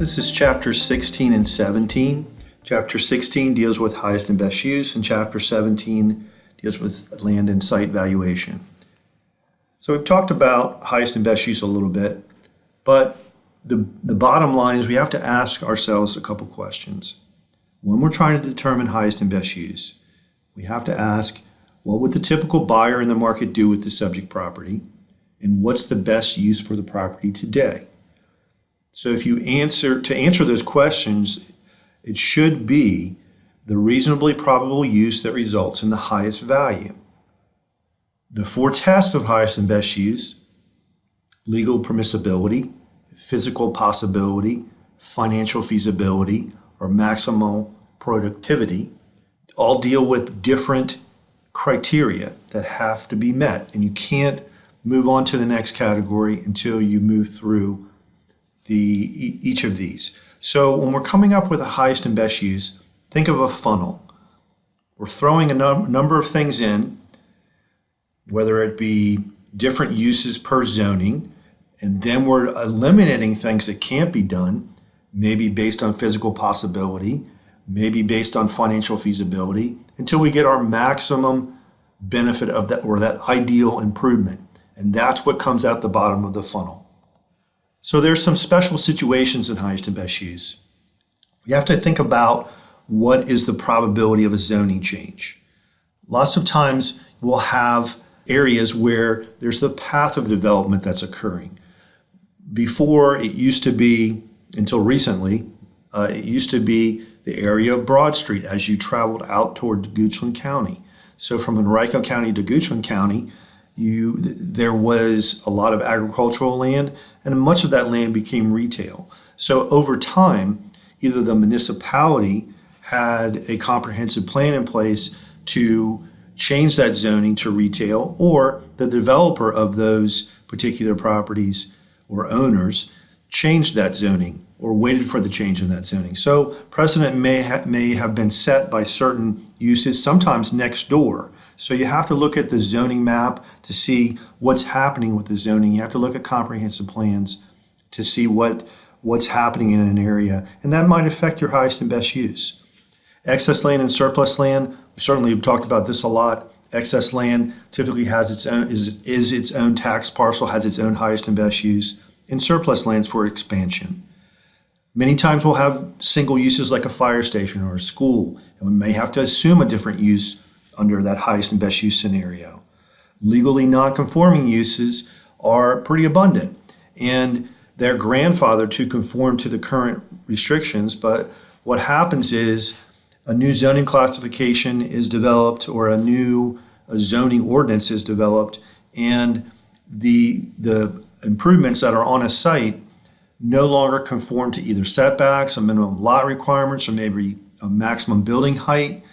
This is Chapter 16 and 17. Chapter 16 deals with highest and best use, and Chapter 17 deals with land and site valuation. So we've talked about highest and best use a little bit, but the bottom line is we have to ask ourselves a couple questions. When we're trying to determine highest and best use, we have to ask, what would the typical buyer in the market do with the subject property? And what's the best use for the property today? So if you answer those questions, it should be the reasonably probable use that results in the highest value. The four tests of highest and best use: legal permissibility, physical possibility, financial feasibility, or maximal productivity, all deal with different criteria that have to be met. And you can't move on to the next category until you move through each of these. So when we're coming up with a highest and best use, think of a funnel. We're throwing a number of things in, whether it be different uses per zoning, and then we're eliminating things that can't be done, maybe based on physical possibility, maybe based on financial feasibility, until we get our maximum benefit of that, or that ideal improvement. And that's what comes out the bottom of the funnel. So there's some special situations in highest and best use. You have to think about what is the probability of a zoning change. Lots of times we'll have areas where there's the path of development that's occurring. Before, it used to be, until recently, it used to be the area of Broad Street as you traveled out toward Goochland County. So from Henrico County to Goochland County, there was a lot of agricultural land, and much of that land became retail. So over time, either the municipality had a comprehensive plan in place to change that zoning to retail, or the developer of those particular properties or owners changed that zoning or waited for the change in that zoning. So precedent may have been set by certain uses, sometimes next door. So you have to look at the zoning map to see what's happening with the zoning. You have to look at comprehensive plans to see what's happening in an area, and that might affect your highest and best use. Excess land and surplus land, we certainly have talked about this a lot. Excess land typically has its own is its own tax parcel, has its own highest and best use, and surplus lands for expansion. Many times we'll have single uses like a fire station or a school, and we may have to assume a different use under that highest and best use scenario. Legally non-conforming uses are pretty abundant, and they're grandfathered to conform to the current restrictions, but what happens is a new zoning classification is developed, or a zoning ordinance is developed, and the improvements that are on a site no longer conform to either setbacks, a minimum lot requirements, or maybe a maximum building height,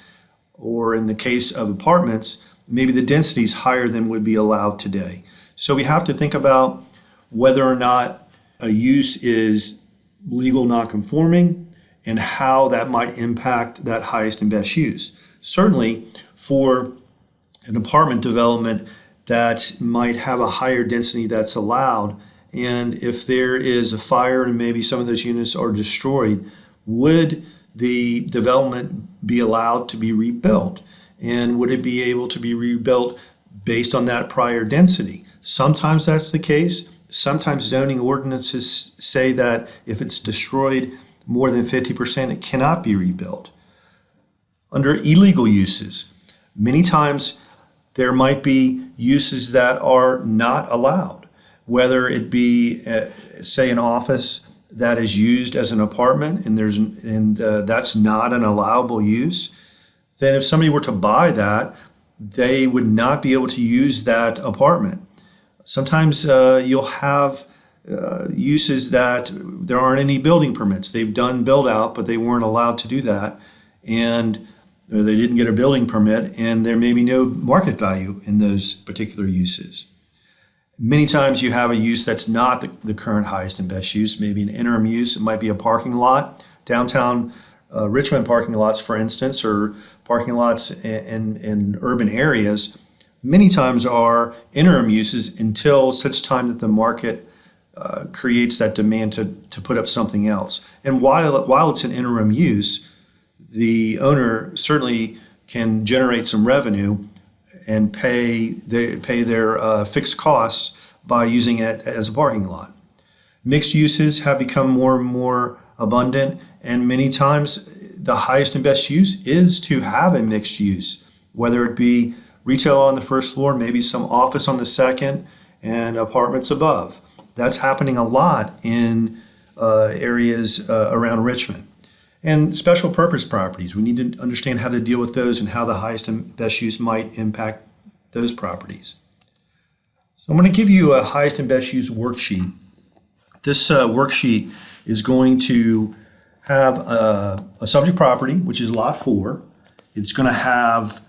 or in the case of apartments, maybe the density is higher than would be allowed today. So we have to think about whether or not a use is legal non-conforming and how that might impact that highest and best use. Certainly for an apartment development that might have a higher density that's allowed, and if there is a fire and maybe some of those units are destroyed, would the development be allowed to be rebuilt? And would it be able to be rebuilt based on that prior density? Sometimes that's the case. Sometimes zoning ordinances say that if it's destroyed more than 50%, it cannot be rebuilt. Under illegal uses, many times there might be uses that are not allowed, whether it be, say, an office that is used as an apartment, and that's not an allowable use. Then if somebody were to buy that, they would not be able to use that apartment. Sometimes you'll have uses that there aren't any building permits. They've done build out, but they weren't allowed to do that, and they didn't get a building permit, and there may be no market value in those particular uses. Many times you have a use that's not the current highest and best use, maybe an interim use. It might be a parking lot, downtown Richmond parking lots, for instance, or parking lots in urban areas, many times are interim uses until such time that the market creates that demand to put up something else. And while it's an interim use, the owner certainly can generate some revenue and pay their fixed costs by using it as a parking lot. Mixed uses have become more and more abundant, and many times the highest and best use is to have a mixed use, whether it be retail on the first floor, maybe some office on the second, and apartments above. That's happening a lot in areas around Richmond. And special purpose properties, we need to understand how to deal with those and how the highest and best use might impact those properties. So I'm going to give you a highest and best use worksheet. This worksheet is going to have a subject property, which is lot 4. It's going to have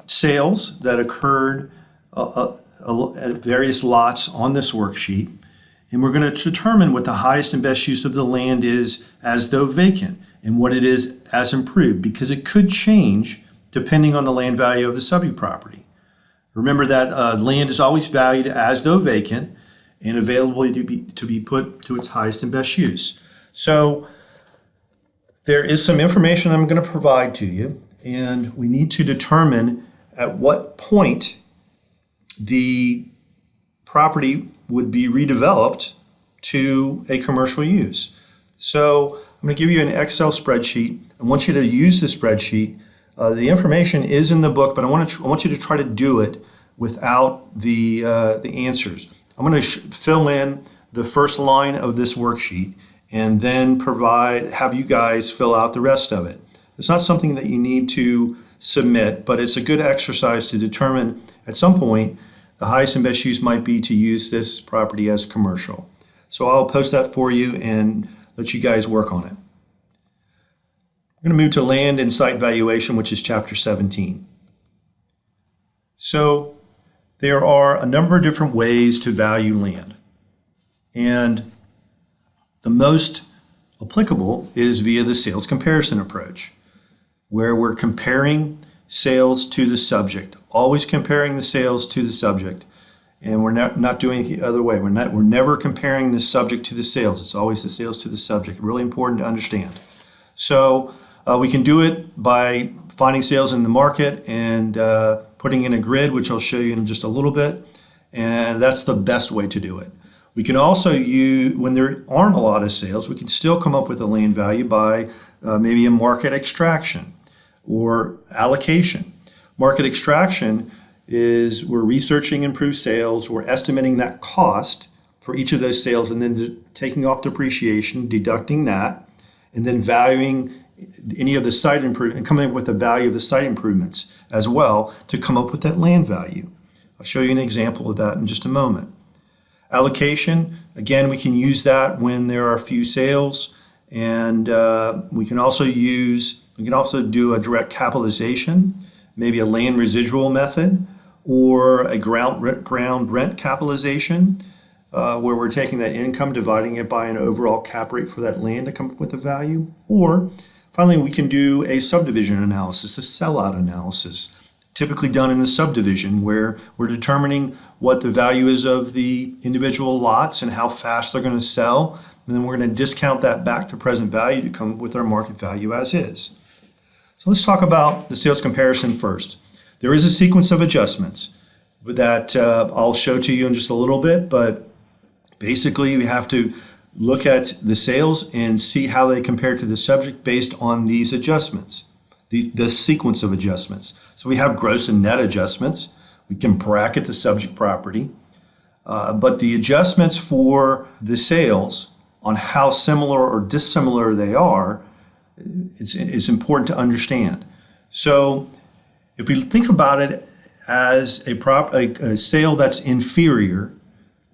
sales that occurred at various lots on this worksheet. And we're going to determine what the highest and best use of the land is as though vacant and what it is as improved, because it could change depending on the land value of the subject property. Remember that land is always valued as though vacant and available to be put to its highest and best use. So there is some information I'm going to provide to you, and we need to determine at what point the property would be redeveloped to a commercial use. So I'm going to give you an Excel spreadsheet. I want you to use the spreadsheet. The information is in the book, but I want you to try to do it without the answers. I'm going to fill in the first line of this worksheet and then have you guys fill out the rest of it. It's not something that you need to submit, but it's a good exercise to determine at some point the highest and best use might be to use this property as commercial. So I'll post that for you and let you guys work on it. We're going to move to land and site valuation, which is chapter 17. So there are a number of different ways to value land. And the most applicable is via the sales comparison approach, where we're comparing sales to the subject, always comparing the sales to the subject. And we're not doing it the other way. We're never comparing the subject to the sales. It's always the sales to the subject. Really important to understand. So we can do it by finding sales in the market and putting in a grid, which I'll show you in just a little bit. And that's the best way to do it. We can also use, when there aren't a lot of sales, we can still come up with a land value by maybe a market extraction or allocation. Market extraction is we're researching improved sales, we're estimating that cost for each of those sales, and then taking off depreciation, deducting that, and then valuing any of the site improvement and coming up with the value of the site improvements as well to come up with that land value. I'll show you an example of that in just a moment. Allocation, again, we can use that when there are few sales, and we can also do a direct capitalization, maybe a land residual method, or a ground rent capitalization, where we're taking that income, dividing it by an overall cap rate for that land to come up with a value. Or finally, we can do a subdivision analysis, a sellout analysis, typically done in a subdivision where we're determining what the value is of the individual lots and how fast they're going to sell. And then we're going to discount that back to present value to come up with our market value as is. So let's talk about the sales comparison first. There is a sequence of adjustments that I'll show to you in just a little bit, but basically we have to look at the sales and see how they compare to the subject based on these adjustments, this sequence of adjustments. So we have gross and net adjustments. We can bracket the subject property, but the adjustments for the sales on how similar or dissimilar they are, it's important to understand. So if we think about it as a sale that's inferior,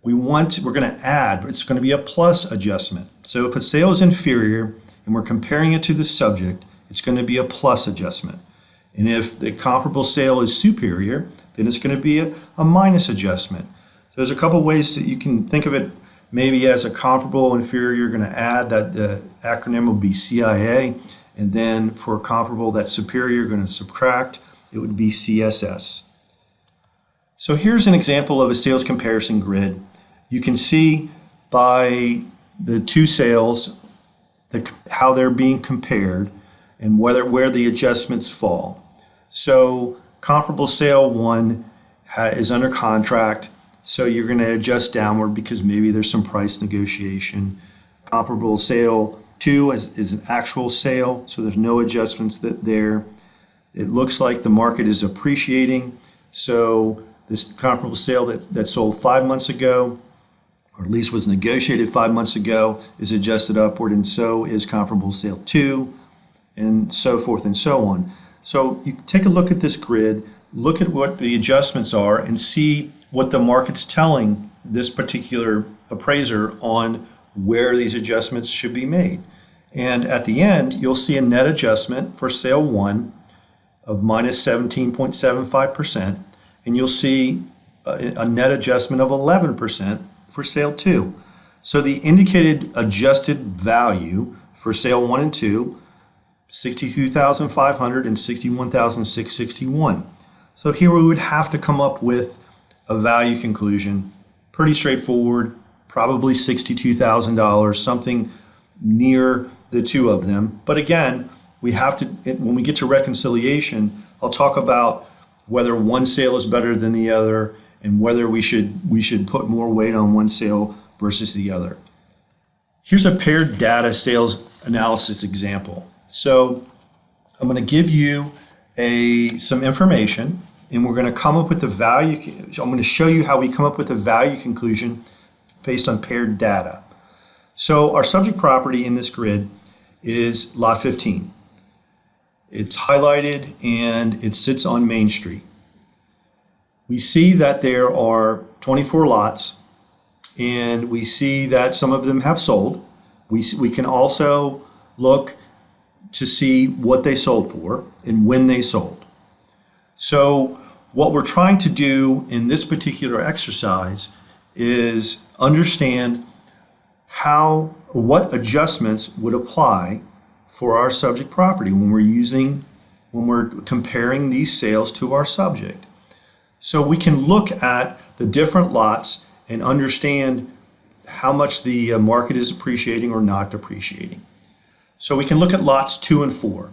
we're going to add, it's going to be a plus adjustment. So if a sale is inferior and we're comparing it to the subject, it's going to be a plus adjustment. And if the comparable sale is superior, then it's going to be a minus adjustment. So there's a couple ways that you can think of it. Maybe as a comparable inferior, you're going to add that the acronym will be CIA. And then for comparable that's superior, you're going to subtract. It would be CSS. So here's an example of a sales comparison grid. You can see by the two sales how they're being compared and where the adjustments fall. So comparable sale 1 is under contract, so you're going to adjust downward because maybe there's some price negotiation. Comparable sale 2 is an actual sale, so there's no adjustments there. It looks like the market is appreciating, so this comparable sale that sold 5 months ago, or at least was negotiated 5 months ago, is adjusted upward, and so is comparable sale 2, and so forth and so on. So you take a look at this grid, look at what the adjustments are, and see what the market's telling this particular appraiser on where these adjustments should be made. And at the end, you'll see a net adjustment for sale 1 of minus 17.75%, and you'll see a net adjustment of 11% for sale 2. So the indicated adjusted value for sale 1 and 2, $62,500 and $61,661. So here we would have to come up with a value conclusion. Pretty straightforward, probably $62,000, something near the two of them. But again, we have to, when we get to reconciliation, I'll talk about whether one sale is better than the other and whether we should put more weight on one sale versus the other. Here's a paired data sales analysis example. So I'm going to give you some information, and we're going to come up with the value. I'm going to show you how we come up with a value conclusion based on paired data. So our subject property in this grid is lot 15. It's highlighted and it sits on Main Street. We see that there are 24 lots, and we see that some of them have sold. We can also look to see what they sold for and when they sold. So what we're trying to do in this particular exercise is understand what adjustments would apply for our subject property when we're comparing these sales to our subject. So we can look at the different lots and understand how much the market is appreciating or not depreciating. So we can look at lots 2 and 4.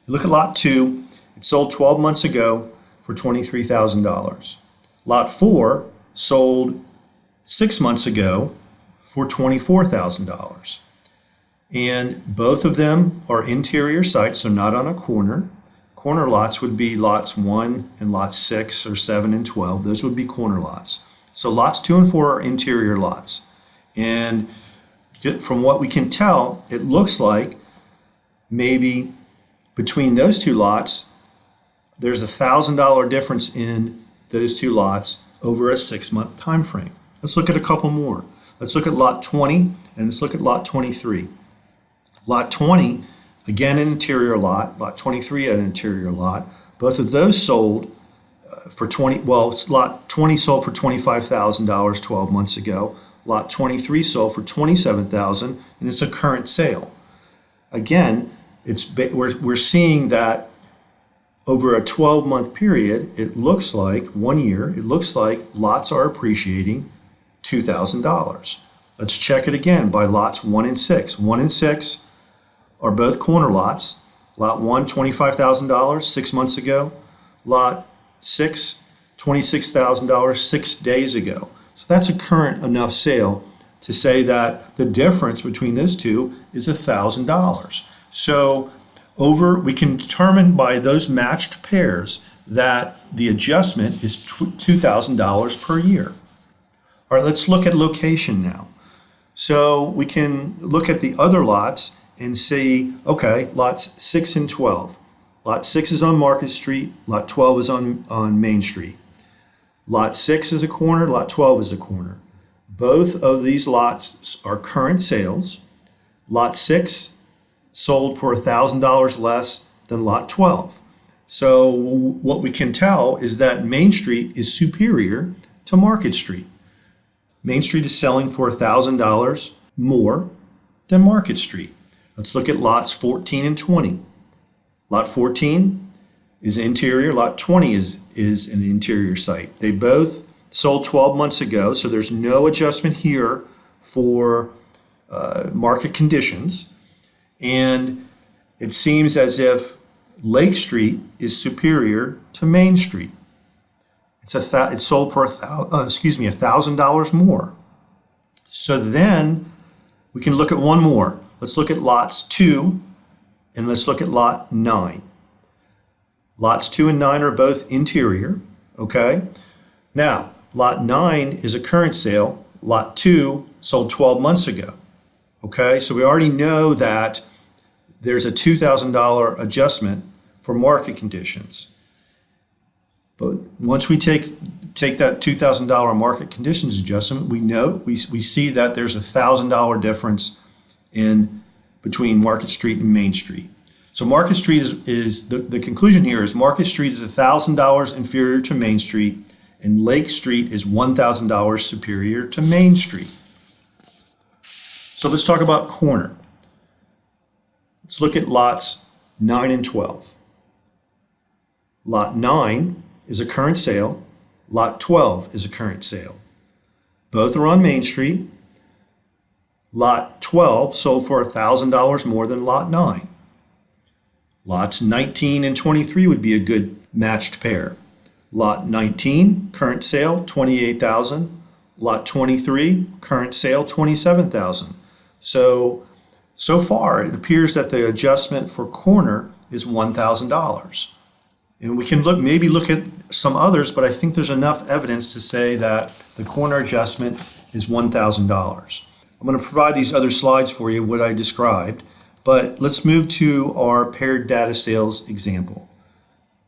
You look at lot 2, it sold 12 months ago for $23,000. Lot 4 sold 6 months ago for $24,000. And both of them are interior sites, so not on a corner. Corner lots would be lots 1 and lots 6 or 7 and 12. Those would be corner lots. So lots 2 and 4 are interior lots. And from what we can tell, it looks like maybe between those two lots, there's $1,000 difference in those two lots over a 6-month time frame. Let's look at a couple more. Let's look at lot 20 and let's look at lot 23. Lot 20, again an interior lot. Lot 23, an interior lot. Both of those sold for lot 20 sold for $25,000 12 months ago. Lot 23 sold for $27,000, and it's a current sale. Again, we're seeing that over a 12-month period, it looks like 1 year, it looks like lots are appreciating $2,000. Let's check it again by lots 1 and 6. 1 and 6 are both corner lots. Lot 1, $25,000 6 months ago. Lot 6, $26,000 6 days ago. So that's a current enough sale to say that the difference between those two is $1,000. So we can determine by those matched pairs that the adjustment is $2,000 per year. All right, let's look at location now. So we can look at the other lots and see, okay, lots 6 and 12. Lot 6 is on Market Street, lot 12 is on Main Street. Lot 6 is a corner, lot 12 is a corner. Both of these lots are current sales. Lot 6 sold for $1,000 less than lot 12. So what we can tell is that Main Street is superior to Market Street. Main Street is selling for $1,000 more than Market Street. Let's look at lots 14 and 20. Lot 14 is interior, lot 20 is an interior site. They both sold 12 months ago, so there's no adjustment here for market conditions. And it seems as if Lake Street is superior to Main Street. It's sold for $1,000 more. So then we can look at one more. Let's look at lots 2 and let's look at lot 9. Lots 2 and 9 are both interior, okay? Now, lot 9 is a current sale. Lot 2 sold 12 months ago, okay? So we already know that there's a $2,000 adjustment for market conditions. But once we take that $2,000 market conditions adjustment, we see that there's a $1,000 difference in between Market Street and Main Street. So Market Street is the conclusion here is Market Street is $1,000 inferior to Main Street, and Lake Street is $1,000 superior to Main Street. So let's talk about corner. Let's look at lots 9 and 12. Lot 9 is a current sale. Lot 12 is a current sale. Both are on Main Street. Lot 12 sold for $1,000 more than Lot 9. Lots 19 and 23 would be a good matched pair. Lot 19, current sale, $28,000. Lot 23, current sale, $27,000. So far, it appears that the adjustment for corner is $1,000. And we can maybe look at some others, but I think there's enough evidence to say that the corner adjustment is $1,000. I'm going to provide these other slides for you, what I described, but let's move to our paired data sales example.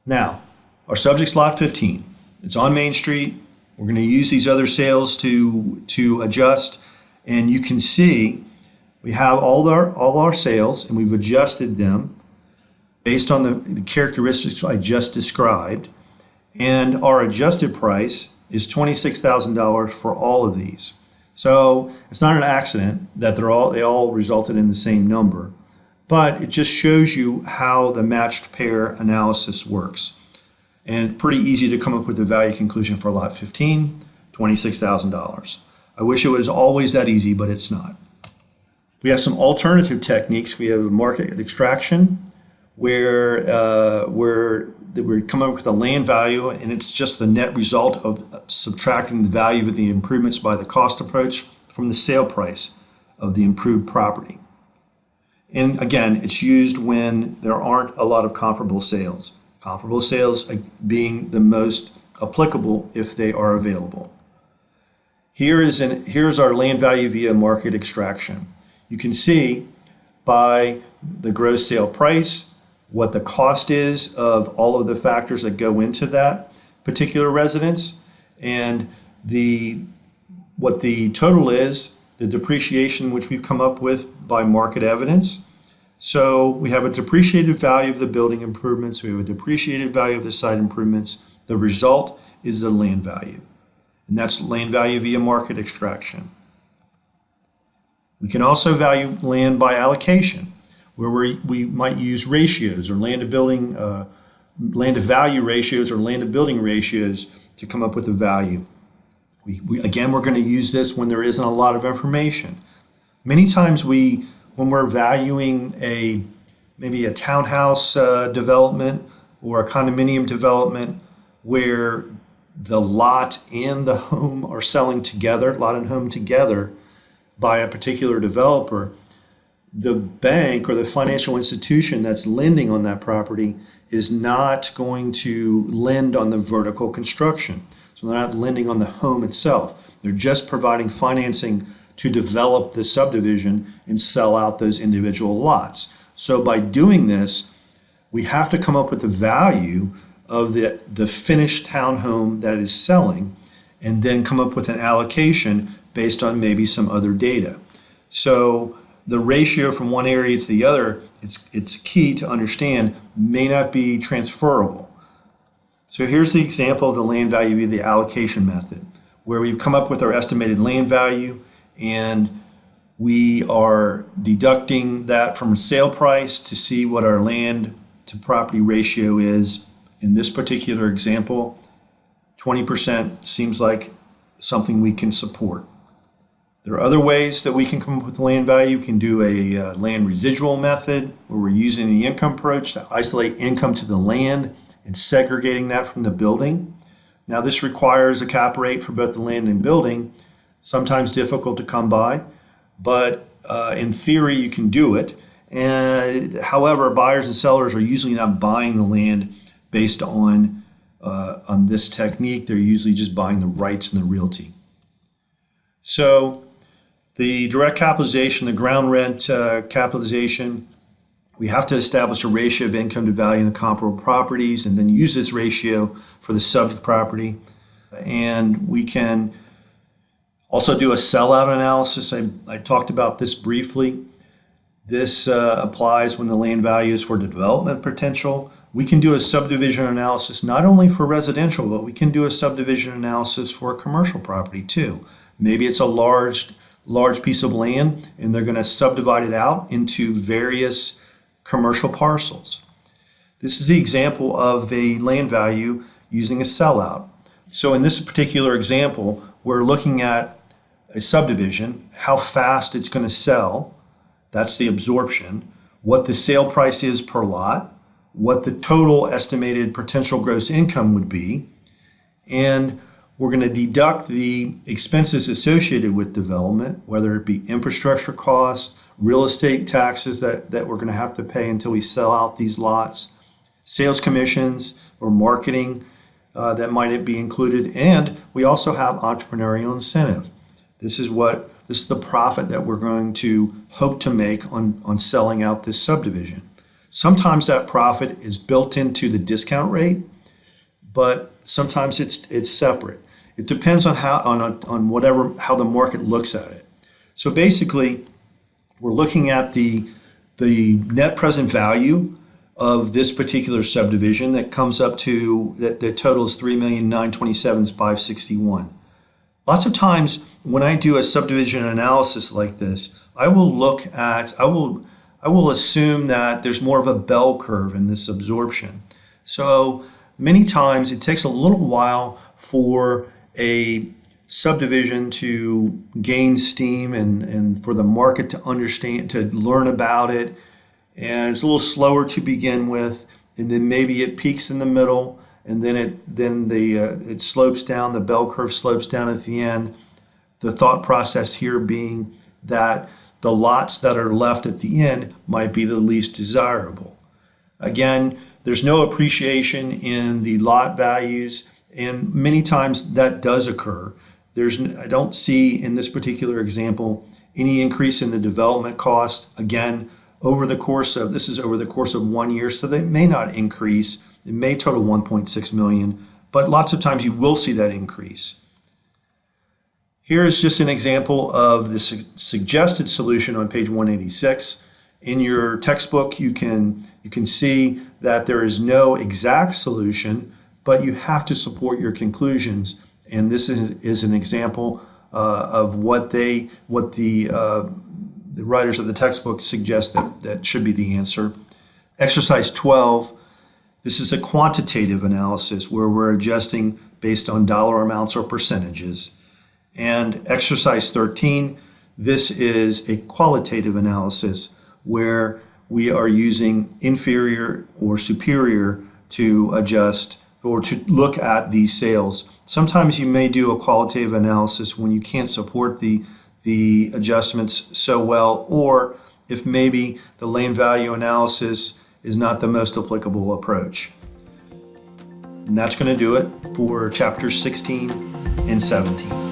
Now, our subject's lot 15. It's on Main Street. We're going to use these other sales to adjust, and you can see we have all our sales, and we've adjusted them based on the characteristics I just described, and our adjusted price is $26,000 for all of these. So it's not an accident that they all resulted in the same number, but it just shows you how the matched pair analysis works. And pretty easy to come up with the value conclusion for lot 15, $26,000. I wish it was always that easy, but it's not. We have some alternative techniques. We have market extraction, where we're coming up with a land value, and it's just the net result of subtracting the value of the improvements by the cost approach from the sale price of the improved property. And again, it's used when there aren't a lot of comparable sales. Comparable sales being the most applicable if they are available. Here's our land value via market extraction. You can see by the gross sale price what the cost is of all of the factors that go into that particular residence, and what the total is, the depreciation which we've come up with by market evidence. So we have a depreciated value of the building improvements, we have a depreciated value of the site improvements. The result is the land value, and that's land value via market extraction. We can also value land by allocation, where we might use ratios or land to value ratios or land to building ratios to come up with a value. Again, we're going to use this when there isn't a lot of information. Many times when we're valuing maybe a townhouse development or a condominium development where the lot and the home are selling together, lot and home together by a particular developer, the bank or the financial institution that's lending on that property is not going to lend on the vertical construction. So they're not lending on the home itself. They're just providing financing to develop the subdivision and sell out those individual lots. So by doing this, we have to come up with the value of the finished townhome that is selling, and then come up with an allocation based on maybe some other data. So the ratio from one area to the other, it's key to understand, may not be transferable. So here's the example of the land value via the allocation method, where we've come up with our estimated land value, and we are deducting that from sale price to see what our land to property ratio is. In this particular example, 20% seems like something we can support. There are other ways that we can come up with land value. We can do a land residual method where we're using the income approach to isolate income to the land and segregating that from the building. Now, this requires a cap rate for both the land and building, sometimes difficult to come by, but in theory, you can do it. And however, buyers and sellers are usually not buying the land based on this technique. They're usually just buying the rights and the realty. So the direct capitalization, the ground rent capitalization, we have to establish a ratio of income to value in the comparable properties and then use this ratio for the subject property. And we can also do a sellout analysis. I talked about this briefly. This applies when the land value is for development potential. We can do a subdivision analysis not only for residential, but we can do a subdivision analysis for a commercial property too. Maybe it's a large piece of land and they're going to subdivide it out into various commercial parcels. This is the example of a land value using a sellout. So in this particular example, we're looking at a subdivision, how fast it's going to sell. That's the absorption. What the sale price is per lot, what the total estimated potential gross income would be, and we're going to deduct the expenses associated with development, whether it be infrastructure costs, real estate taxes that we're going to have to pay until we sell out these lots, sales commissions or marketing that might be included, and we also have entrepreneurial incentive. This is the profit that we're going to hope to make on selling out this subdivision. Sometimes that profit is built into the discount rate, but sometimes it's separate. It depends on how the market looks at it. So basically, we're looking at the net present value of this particular subdivision that comes up to that totals $3,927,561. Lots of times when I do a subdivision analysis like this, I will assume that there's more of a bell curve in this absorption. So many times it takes a little while for a subdivision to gain steam and for the market to understand, to learn about it. And it's a little slower to begin with, and then maybe it peaks in the middle, and then it slopes down, the bell curve slopes down at the end. The thought process here being that the lots that are left at the end might be the least desirable. Again, there's no appreciation in the lot values, and many times that does occur. I don't see in this particular example any increase in the development cost. Again, over the course of 1 year, so they may not increase. It may total 1.6 million, but lots of times you will see that increase. Here is just an example of the suggested solution on page 186. In your textbook, you can see that there is no exact solution, but you have to support your conclusions. And this is an example of what the writers of the textbook suggest that should be the answer. Exercise 12, this is a quantitative analysis where we're adjusting based on dollar amounts or percentages. And exercise 13, this is a qualitative analysis where we are using inferior or superior to adjust or to look at these sales. Sometimes you may do a qualitative analysis when you can't support the adjustments so well, or if maybe the land value analysis is not the most applicable approach. And that's going to do it for chapters 16 and 17.